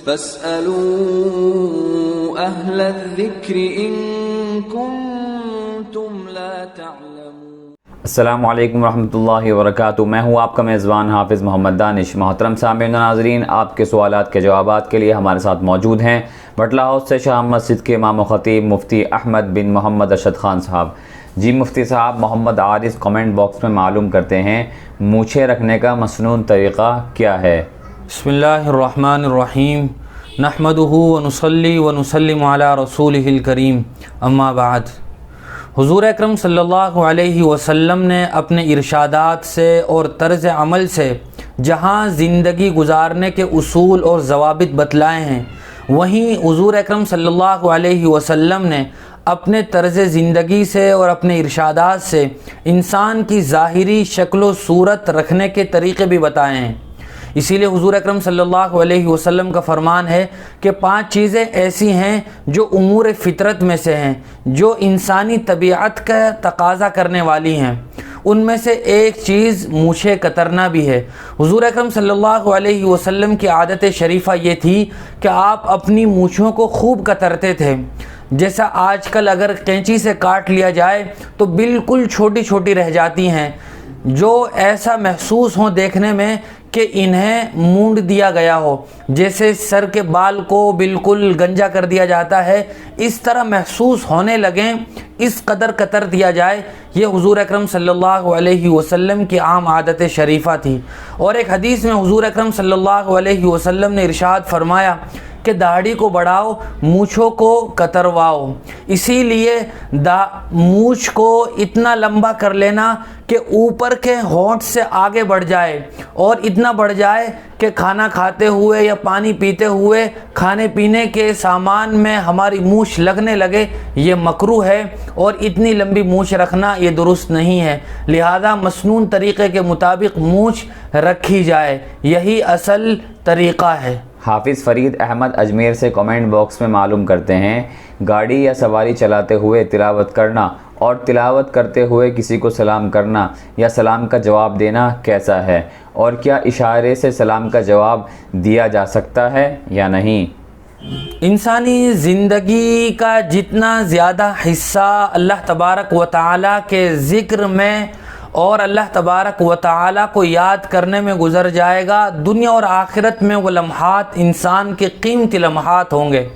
فاسألوا أهل الذكر إن كنتم لا تعلمون۔ السلام علیکم ورحمۃ اللہ وبرکاتہ۔ میں ہوں آپ کا میزبان حافظ محمد دانش۔ محترم سامعین و ناظرین، آپ کے سوالات کے جوابات کے لیے ہمارے ساتھ موجود ہیں بٹلہ ہاؤس سے شاہ مسجد کے امام و خطیب مفتی احمد بن محمد ارشد خان صاحب۔ جی مفتی صاحب، محمد عارض کمنٹ باکس میں معلوم کرتے ہیں مونچھے رکھنے کا مسنون طریقہ کیا ہے؟ بسم اللہ الرحمن الرحیم، نحمدہ ونصلی ونسلم علی رسولہ الکریم، اما بعد۔ حضور اکرم صلی اللہ علیہ وسلم نے اپنے ارشادات سے اور طرز عمل سے جہاں زندگی گزارنے کے اصول اور ضوابط بتلائے ہیں، وہیں حضور اکرم صلی اللہ علیہ وسلم نے اپنے طرز زندگی سے اور اپنے ارشادات سے انسان کی ظاہری شکل و صورت رکھنے کے طریقے بھی بتائے ہیں۔ اسی لیے حضور اکرم صلی اللہ علیہ وسلم کا فرمان ہے کہ 5 چیزیں ایسی ہیں جو امور فطرت میں سے ہیں، جو انسانی طبیعت کا تقاضا کرنے والی ہیں۔ ان میں سے ایک چیز مونچھے کترنا بھی ہے۔ حضور اکرم صلی اللہ علیہ وسلم کی عادت شریفہ یہ تھی کہ آپ اپنی مونچھوں کو خوب کترتے تھے۔ جیسا آج کل اگر قینچی سے کاٹ لیا جائے تو بالکل چھوٹی چھوٹی رہ جاتی ہیں، جو ایسا محسوس ہو دیکھنے میں کہ انہیں مونڈ دیا گیا ہو، جیسے سر کے بال کو بالکل گنجا کر دیا جاتا ہے، اس طرح محسوس ہونے لگیں، اس قدر کتر دیا جائے۔ یہ حضور اکرم صلی اللہ علیہ وسلم کی عام عادت شریفہ تھی۔ اور ایک حدیث میں حضور اکرم صلی اللہ علیہ وسلم نے ارشاد فرمایا کہ داڑھی کو بڑھاؤ، مونچھوں کو کترواؤ۔ اسی لیے مونچھ کو اتنا لمبا کر لینا کہ اوپر کے ہونٹ سے آگے بڑھ جائے، اور اتنا بڑھ جائے کہ کھانا کھاتے ہوئے یا پانی پیتے ہوئے کھانے پینے کے سامان میں ہماری مونچھ لگنے لگے، یہ مکروہ ہے، اور اتنی لمبی مونچھ رکھنا یہ درست نہیں ہے۔ لہذا مسنون طریقے کے مطابق مونچھ رکھی جائے، یہی اصل طریقہ ہے۔ حافظ فرید احمد اجمیر سے کمنٹ باکس میں معلوم کرتے ہیں گاڑی یا سواری چلاتے ہوئے تلاوت کرنا اور تلاوت کرتے ہوئے کسی کو سلام کرنا یا سلام کا جواب دینا کیسا ہے، اور کیا اشارے سے سلام کا جواب دیا جا سکتا ہے یا نہیں؟ انسانی زندگی کا جتنا زیادہ حصہ اللہ تبارک و تعالیٰ کے ذکر میں اور اللہ تبارک و تعالیٰ کو یاد کرنے میں گزر جائے گا، دنیا اور آخرت میں وہ لمحات انسان کے قیمتی لمحات ہوں گے۔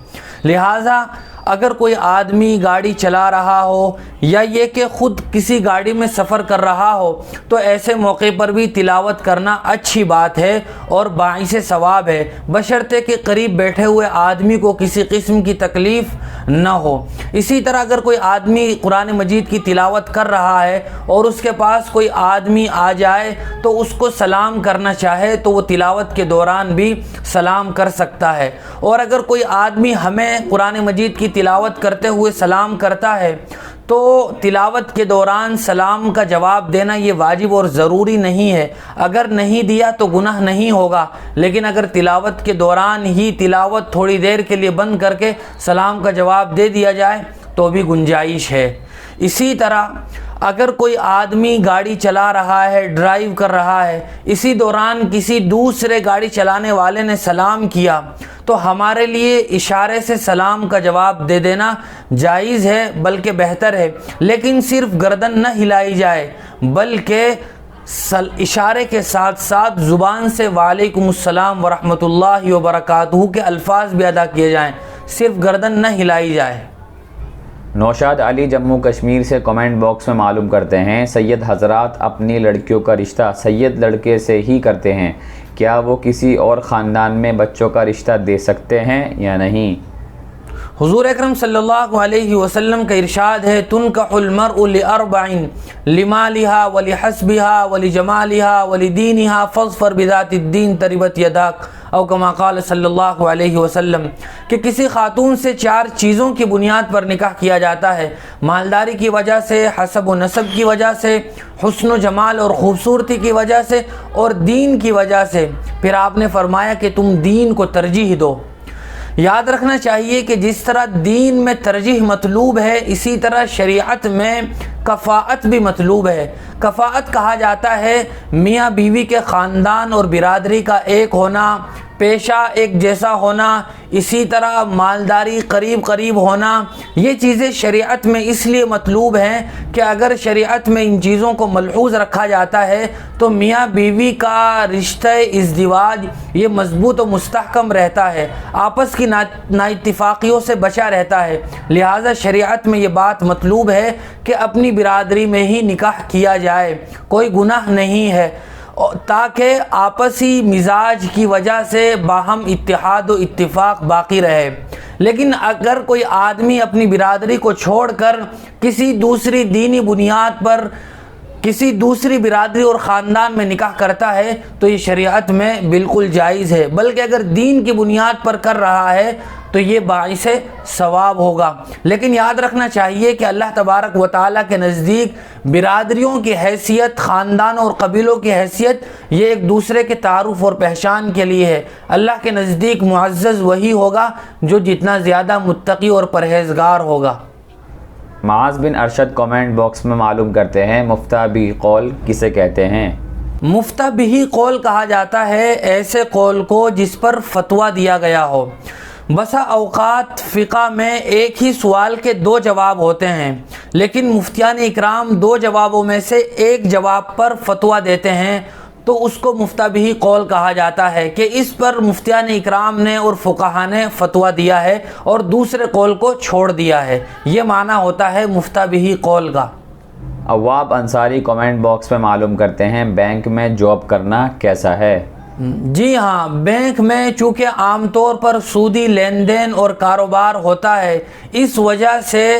لہٰذا اگر کوئی آدمی گاڑی چلا رہا ہو یا یہ کہ خود کسی گاڑی میں سفر کر رہا ہو، تو ایسے موقع پر بھی تلاوت کرنا اچھی بات ہے اور باعث ثواب ہے، بشرطے کہ قریب بیٹھے ہوئے آدمی کو کسی قسم کی تکلیف نہ ہو۔ اسی طرح اگر کوئی آدمی قرآن مجید کی تلاوت کر رہا ہے اور اس کے پاس کوئی آدمی آ جائے تو اس کو سلام کرنا چاہے تو وہ تلاوت کے دوران بھی سلام کر سکتا ہے۔ اور اگر کوئی آدمی ہمیں قرآن مجید کی تلاوت کرتے ہوئے سلام کرتا ہے تو تلاوت کے دوران سلام کا جواب دینا یہ واجب اور ضروری نہیں ہے۔ اگر نہیں دیا تو گناہ نہیں ہوگا، لیکن اگر تلاوت کے دوران ہی تلاوت تھوڑی دیر کے لیے بند کر کے سلام کا جواب دے دیا جائے تو بھی گنجائش ہے۔ اسی طرح اگر کوئی آدمی گاڑی چلا رہا ہے، ڈرائیو کر رہا ہے، اسی دوران کسی دوسرے گاڑی چلانے والے نے سلام کیا تو ہمارے لیے اشارے سے سلام کا جواب دے دینا جائز ہے، بلکہ بہتر ہے، لیکن صرف گردن نہ ہلائی جائے بلکہ اشارے کے ساتھ ساتھ زبان سے وعلیکم السلام ورحمۃ اللہ وبرکاتہ کے الفاظ بھی ادا کیے جائیں، صرف گردن نہ ہلائی جائے۔ نوشاد علی جموں کشمیر سے کمنٹ باکس میں معلوم کرتے ہیں سید حضرات اپنی لڑکیوں کا رشتہ سید لڑکے سے ہی کرتے ہیں، کیا وہ کسی اور خاندان میں بچوں کا رشتہ دے سکتے ہیں یا نہیں؟ حضور اکرم صلی اللہ علیہ وسلم کا ارشاد ہے تنکح المرء لأربع لمالها ولحسبها ولجمالها ولدینها فاظفر بذات الدین تربت یداک، او کما قال صلی اللہ علیہ وسلم، کہ کسی خاتون سے 4 چیزوں کی بنیاد پر نکاح کیا جاتا ہے، مالداری کی وجہ سے، حسب و نسب کی وجہ سے، حسن و جمال اور خوبصورتی کی وجہ سے، اور دین کی وجہ سے۔ پھر آپ نے فرمایا کہ تم دین کو ترجیح دو۔ یاد رکھنا چاہیے کہ جس طرح دین میں ترجیح مطلوب ہے، اسی طرح شریعت میں کفاءت بھی مطلوب ہے۔ کفاءت کہا جاتا ہے میاں بیوی کے خاندان اور برادری کا ایک ہونا، پیشہ ایک جیسا ہونا، اسی طرح مالداری قریب قریب ہونا، یہ چیزیں شریعت میں اس لیے مطلوب ہیں کہ اگر شریعت میں ان چیزوں کو ملحوظ رکھا جاتا ہے تو میاں بیوی کا رشتہ ازدواج یہ مضبوط و مستحکم رہتا ہے، آپس کی نااتفاقیوں سے بچا رہتا ہے۔ لہٰذا شریعت میں یہ بات مطلوب ہے کہ اپنی برادری میں ہی نکاح کیا جائے، کوئی گناہ نہیں ہے، تاکہ آپسی مزاج کی وجہ سے باہم اتحاد و اتفاق باقی رہے۔ لیکن اگر کوئی آدمی اپنی برادری کو چھوڑ کر کسی دوسری دینی بنیاد پر کسی دوسری برادری اور خاندان میں نکاح کرتا ہے تو یہ شریعت میں بالکل جائز ہے، بلکہ اگر دین کی بنیاد پر کر رہا ہے تو یہ باعث ثواب ہوگا۔ لیکن یاد رکھنا چاہیے کہ اللہ تبارک و تعالیٰ کے نزدیک برادریوں کی حیثیت، خاندان اور قبیلوں کی حیثیت یہ ایک دوسرے کے تعارف اور پہچان کے لیے ہے۔ اللہ کے نزدیک معزز وہی ہوگا جو جتنا زیادہ متقی اور پرہیزگار ہوگا۔ معاذ بن ارشد کامنٹ باکس میں معلوم کرتے ہیں مفتہ بھی قول کسے کہتے ہیں؟ مفتہ بھی قول کہا جاتا ہے ایسے قول کو جس پر فتویٰ دیا گیا ہو۔ بسا اوقات فقہ میں ایک ہی سوال کے دو جواب ہوتے ہیں، لیکن مفتیان اکرام دو جوابوں میں سے ایک جواب پر فتویٰ دیتے ہیں تو اس کو مفتہ بھی قول کہا جاتا ہے کہ اس پر مفتیان اکرام نے اور فقہا نے فتویٰ دیا ہے اور دوسرے قول کو چھوڑ دیا ہے، یہ معنی ہوتا ہے مفتہ بھی قول کا۔ جواب انصاری کامنٹ باکس میں معلوم کرتے ہیں بینک میں جاب کرنا کیسا ہے؟ جی ہاں، بینک میں چونکہ عام طور پر سودی لین دین اور کاروبار ہوتا ہے، اس وجہ سے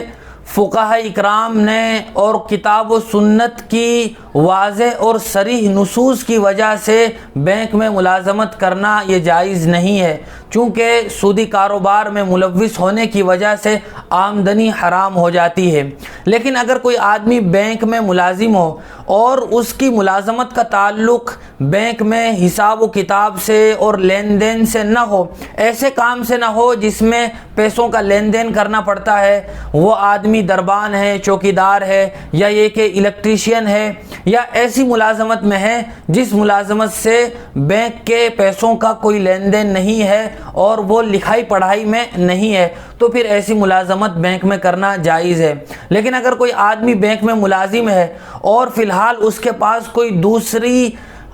فقہاء اکرام نے اور کتاب و سنت کی واضح اور صریح نصوص کی وجہ سے بینک میں ملازمت کرنا یہ جائز نہیں ہے، چونکہ سودی کاروبار میں ملوث ہونے کی وجہ سے آمدنی حرام ہو جاتی ہے۔ لیکن اگر کوئی آدمی بینک میں ملازم ہو اور اس کی ملازمت کا تعلق بینک میں حساب و کتاب سے اور لین دین سے نہ ہو، ایسے کام سے نہ ہو جس میں پیسوں کا لین دین کرنا پڑتا ہے، وہ آدمی دربان ہے، چوکیدار ہے، یا یہ کہ الیکٹریشین ہے، یا ایسی ملازمت میں ہے جس ملازمت سے بینک کے پیسوں کا کوئی لین دین نہیں ہے اور وہ لکھائی پڑھائی میں نہیں ہے، تو پھر ایسی ملازمت بینک میں کرنا جائز ہے۔ لیکن اگر کوئی آدمی بینک میں ملازم ہے اور فی الحال اس کے پاس کوئی دوسری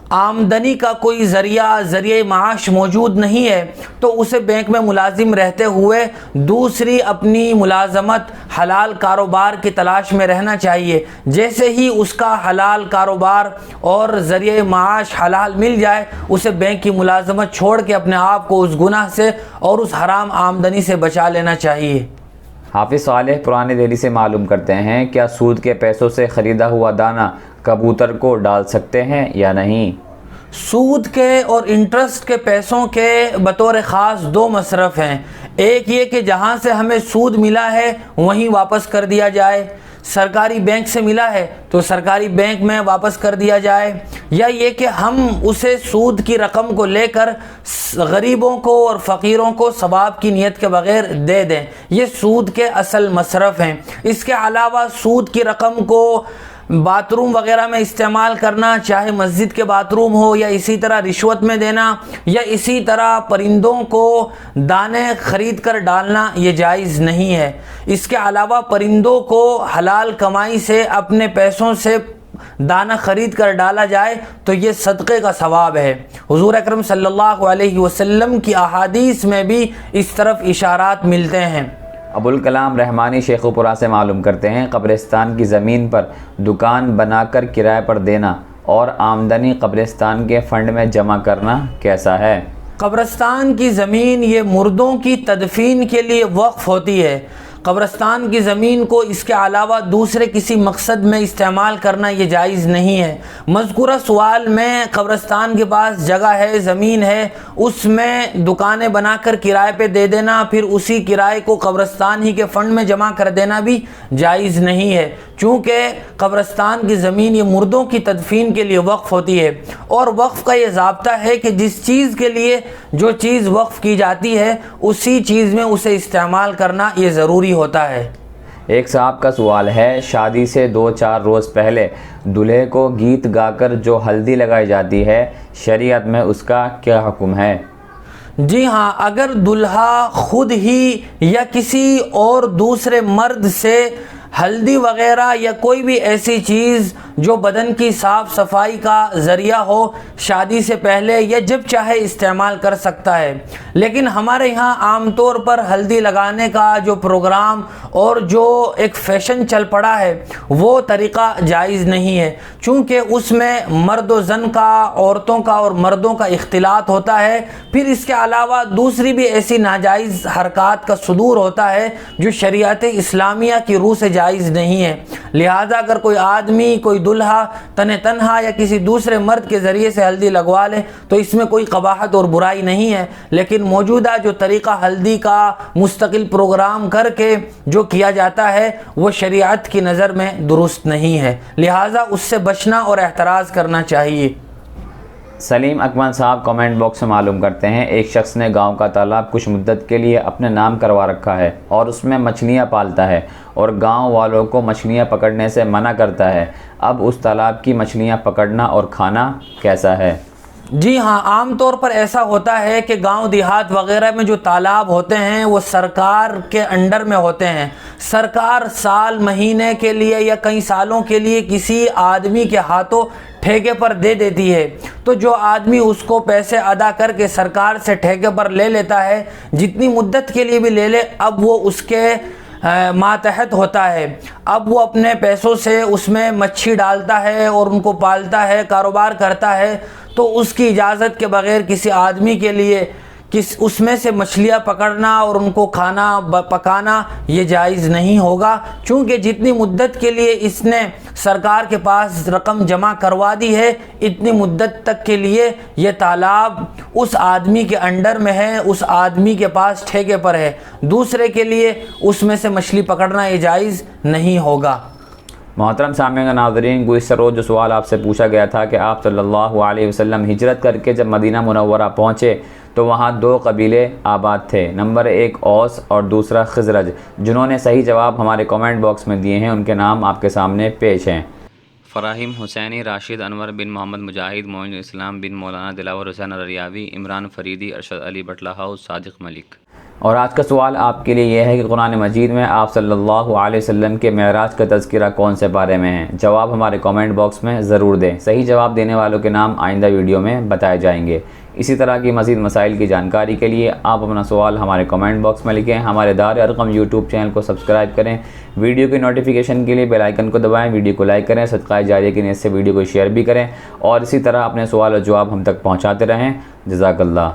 آمدنی کا کوئی ذریعہ معاش موجود نہیں ہے تو اسے بینک میں ملازم رہتے ہوئے دوسری اپنی ملازمت حلال کاروبار کی تلاش میں رہنا چاہیے۔ جیسے ہی اس کا حلال کاروبار اور ذریعہ معاش حلال مل جائے، اسے بینک کی ملازمت چھوڑ کے اپنے آپ کو اس گناہ سے اور اس حرام آمدنی سے بچا لینا چاہیے۔ حافظ صالح پرانی دہلی سے معلوم کرتے ہیں کیا سود کے پیسوں سے خریدا ہوا دانا کبوتر کو ڈال سکتے ہیں یا نہیں؟ سود کے اور انٹرسٹ کے پیسوں کے بطور خاص دو مصرف ہیں، ایک یہ کہ جہاں سے ہمیں سود ملا ہے وہیں واپس کر دیا جائے، سرکاری بینک سے ملا ہے تو سرکاری بینک میں واپس کر دیا جائے، یا یہ کہ ہم اسے سود کی رقم کو لے کر غریبوں کو اور فقیروں کو ثواب کی نیت کے بغیر دے دیں۔ یہ سود کے اصل مصرف ہیں۔ اس کے علاوہ سود کی رقم کو باتھ روم وغیرہ میں استعمال کرنا، چاہے مسجد کے باتھ روم ہو، یا اسی طرح رشوت میں دینا، یا اسی طرح پرندوں کو دانے خرید کر ڈالنا، یہ جائز نہیں ہے۔ اس کے علاوہ پرندوں کو حلال کمائی سے اپنے پیسوں سے دانا خرید کر ڈالا جائے تو یہ صدقے کا ثواب ہے۔ حضور اکرم صلی اللہ علیہ وسلم کی احادیث میں بھی اس طرف اشارات ملتے ہیں۔ ابوالکلام رحمانی شیخو پورہ سے معلوم کرتے ہیں قبرستان کی زمین پر دکان بنا کر کرایہ پر دینا اور آمدنی قبرستان کے فنڈ میں جمع کرنا کیسا ہے؟ قبرستان کی زمین یہ مردوں کی تدفین کے لیے وقف ہوتی ہے۔ قبرستان کی زمین کو اس کے علاوہ دوسرے کسی مقصد میں استعمال کرنا یہ جائز نہیں ہے۔ مذکورہ سوال میں قبرستان کے پاس جگہ ہے، زمین ہے، اس میں دکانیں بنا کر کرائے پہ دے دینا، پھر اسی کرائے کو قبرستان ہی کے فنڈ میں جمع کر دینا بھی جائز نہیں ہے، چونکہ قبرستان کی زمین یہ مردوں کی تدفین کے لیے وقف ہوتی ہے، اور وقف کا یہ ضابطہ ہے کہ جس چیز کے لیے جو چیز وقف کی جاتی ہے اسی چیز میں اسے استعمال کرنا یہ ضروری ہوتا ہے۔ ایک صاحب کا سوال ہے شادی سے 2-4 روز پہلے دلہے کو گیت گا کر جو ہلدی لگائی جاتی ہے شریعت میں اس کا کیا حکم ہے؟ جی ہاں، اگر دلہا خود ہی یا کسی اور دوسرے مرد سے ہلدی وغیرہ یا کوئی بھی ایسی چیز جو بدن کی صاف صفائی کا ذریعہ ہو شادی سے پہلے یا جب چاہے استعمال کر سکتا ہے، لیکن ہمارے یہاں عام طور پر ہلدی لگانے کا جو پروگرام اور جو ایک فیشن چل پڑا ہے وہ طریقہ جائز نہیں ہے، چونکہ اس میں مرد و زن کا، عورتوں کا اور مردوں کا اختلاط ہوتا ہے، پھر اس کے علاوہ دوسری بھی ایسی ناجائز حرکات کا صدور ہوتا ہے جو شریعت اسلامیہ کی روح سے جائز نہیں ہے۔ لہذا اگر کوئی آدمی، کوئی دلہا تنہا یا کسی دوسرے مرد کے ذریعے سے ہلدی لگوا لے تو اس میں کوئی قباحت اور برائی نہیں ہے، لیکن موجودہ جو طریقہ ہلدی کا مستقل پروگرام کر کے جو کیا جاتا ہے وہ شریعت کی نظر میں درست نہیں ہے، لہذا اس سے بچنا اور احتراز کرنا چاہیے۔ سلیم اکمل صاحب کامنٹ باکس میں معلوم کرتے ہیں، ایک شخص نے گاؤں کا تالاب کچھ مدت کے لیے اپنے نام کروا رکھا ہے اور اس میں مچھلیاں پالتا ہے اور گاؤں والوں کو مچھلیاں پکڑنے سے منع کرتا ہے، اب اس تالاب کی مچھلیاں پکڑنا اور کھانا کیسا ہے؟ جی ہاں، عام طور پر ایسا ہوتا ہے کہ گاؤں دیہات وغیرہ میں جو تالاب ہوتے ہیں وہ سرکار کے انڈر میں ہوتے ہیں، سرکار سال مہینے کے لیے یا کئی سالوں کے لیے کسی آدمی کے ہاتھوں ٹھیکے پر دے دیتی ہے، تو جو آدمی اس کو پیسے ادا کر کے سرکار سے ٹھیکے پر لے لیتا ہے، جتنی مدت کے لیے بھی لے لے، اب وہ اس کے ماتحت ہوتا ہے، اب وہ اپنے پیسوں سے اس میں مچھی ڈالتا ہے اور ان کو پالتا ہے، کاروبار کرتا ہے، تو اس کی اجازت کے بغیر کسی آدمی کے لیے اس میں سے مچھلیاں پکڑنا اور ان کو کھانا پکانا یہ جائز نہیں ہوگا، چونکہ جتنی مدت کے لیے اس نے سرکار کے پاس رقم جمع کروا دی ہے اتنی مدت تک کے لیے یہ تالاب اس آدمی کے انڈر میں ہے، اس آدمی کے پاس ٹھیکے پر ہے، دوسرے کے لیے اس میں سے مچھلی پکڑنا یہ جائز نہیں ہوگا۔ محترم سامعین و ناظرین، گزشتہ روز جو سوال آپ سے پوچھا گیا تھا کہ آپ صلی اللہ علیہ وسلم ہجرت کر کے جب مدینہ منورہ پہنچے تو وہاں دو قبیلے آباد تھے، نمبر ایک اوس اور دوسرا خزرج، جنہوں نے صحیح جواب ہمارے کامنٹ باکس میں دیے ہیں، ان کے نام آپ کے سامنے پیش ہیں۔ فراہیم حسینی، راشد انور بن محمد مجاہد، معین اسلام بن مولانا دلاور حسین ریاوی، عمران فریدی، ارشد علی بٹلہ ہاؤس، صادق ملک۔ اور آج کا سوال آپ کے لیے یہ ہے کہ قرآن مجید میں آپ صلی اللہ علیہ وسلم کے معراج کا تذکرہ کون سے پارے میں ہے؟ جواب ہمارے کامنٹ باکس میں ضرور دیں، صحیح جواب دینے والوں کے نام آئندہ ویڈیو میں بتائے جائیں گے۔ اسی طرح کی مزید مسائل کی جانکاری کے لیے آپ اپنا سوال ہمارے کامنٹ باکس میں لکھیں، ہمارے دار ارقم یوٹیوب چینل کو سبسکرائب کریں، ویڈیو کی نوٹیفیکیشن کے لیے بیل آئیکن کو دبائیں، ویڈیو کو لائک کریں، صدقہ جاریہ کی نیت سے ویڈیو کو شیئر بھی کریں، اور اسی طرح اپنے سوال اور جواب ہم تک پہنچاتے رہیں۔ جزاک اللہ۔